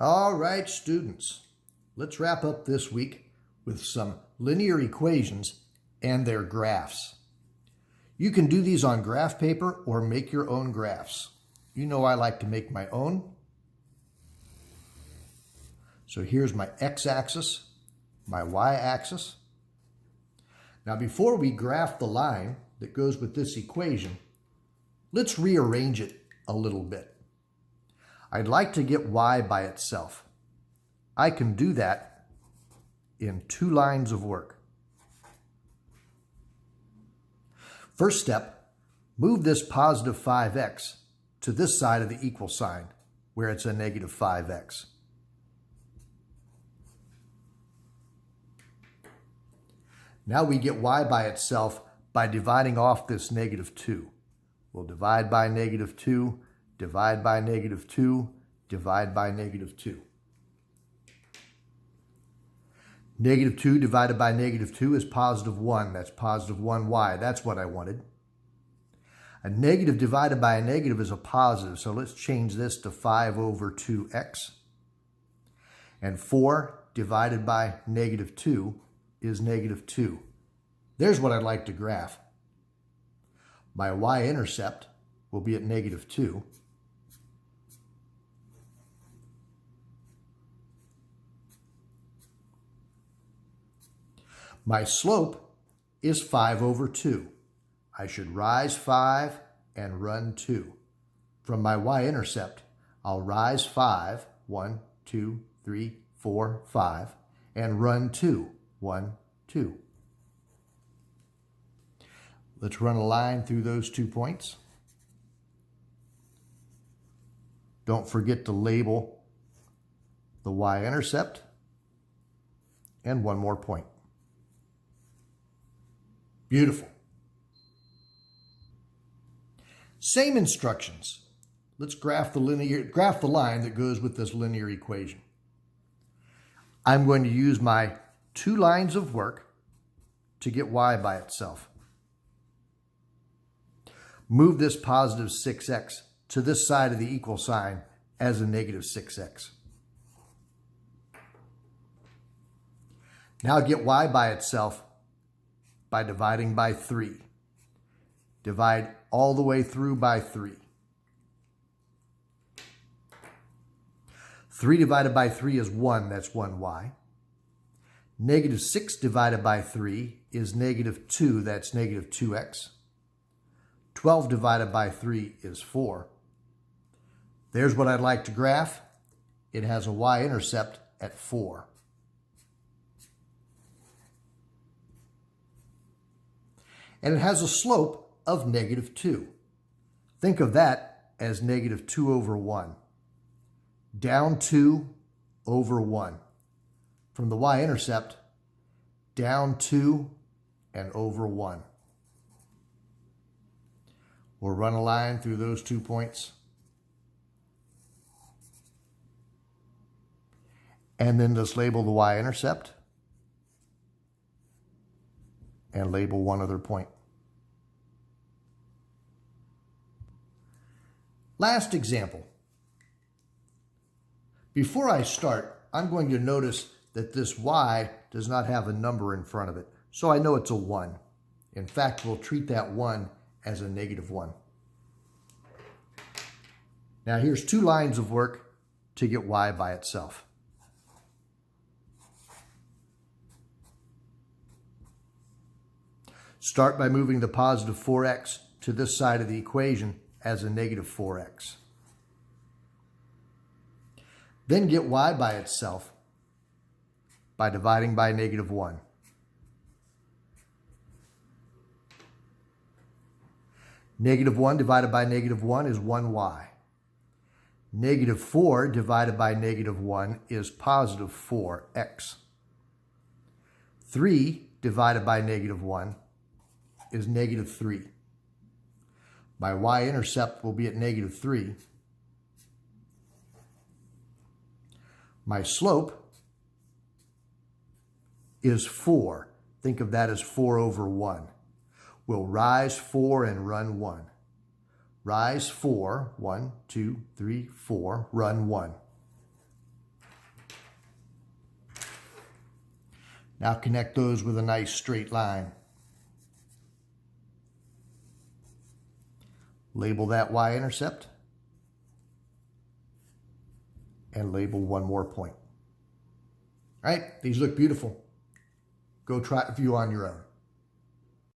All right, students, let's wrap up this week with some linear equations and their graphs. You can do these on graph paper or make your own graphs. You know I like to make my own. So here's my x-axis, my y-axis. Now before we graph the line that goes with this equation, let's rearrange it a little bit. I'd like to get y by itself. I can do that in 2 lines of work. First step, move this positive 5x to this side of the equal sign where it's a negative 5x. Now we get y by itself by dividing off this negative 2. We'll divide by negative 2, divide by negative 2, divide by negative 2. Negative 2 divided by negative 2 is positive 1. That's positive 1y. That's what I wanted. A negative divided by a negative is a positive, so let's change this to 5 over 2x. And 4 divided by negative 2 is negative 2. There's what I'd like to graph. My y-intercept will be at negative 2. My slope is 5 over 2. I should rise 5 and run 2. From my y-intercept, I'll rise 5, 1, 2, 3, 4, 5, and run 2, 1, 2. Let's run a line through those 2 points. Don't forget to label the y-intercept and one more point. Beautiful. Same instructions. Let's graph the line that goes with this linear equation. I'm going to use my 2 lines of work to get y by itself. Move this positive 6x to this side of the equal sign as a negative 6x. Now get y by itself by dividing by 3. Divide all the way through by 3. 3 divided by 3 is 1, that's 1y. Negative 6 divided by 3 is negative 2, that's negative 2x. 12 divided by 3 is 4. There's what I'd like to graph. It has a y-intercept at 4. And it has a slope of negative 2. Think of that as negative 2 over 1. Down 2 over 1. From the y-intercept, down 2 and over 1. We'll run a line through those 2 points. And then just label the y-intercept and label one other point. Last example. Before I start, I'm going to notice that this y does not have a number in front of it, so I know it's a 1. In fact, we'll treat that 1 as a negative 1. Now here's 2 lines of work to get y by itself. Start by moving the positive 4x to this side of the equation as a negative 4x. Then get y by itself by dividing by negative 1. Negative 1 divided by negative 1 is 1y. Negative 4 divided by negative 1 is positive 4x. 3 divided by negative 1 is negative 3. My y-intercept will be at negative 3. My slope is 4. Think of that as 4 over 1. We'll rise 4 and run 1. Rise 4, 1, 2, 3, 4, run 1. Now connect those with a nice straight line. Label that y-intercept. And label one more point. All right, these look beautiful. Go try a few on your own.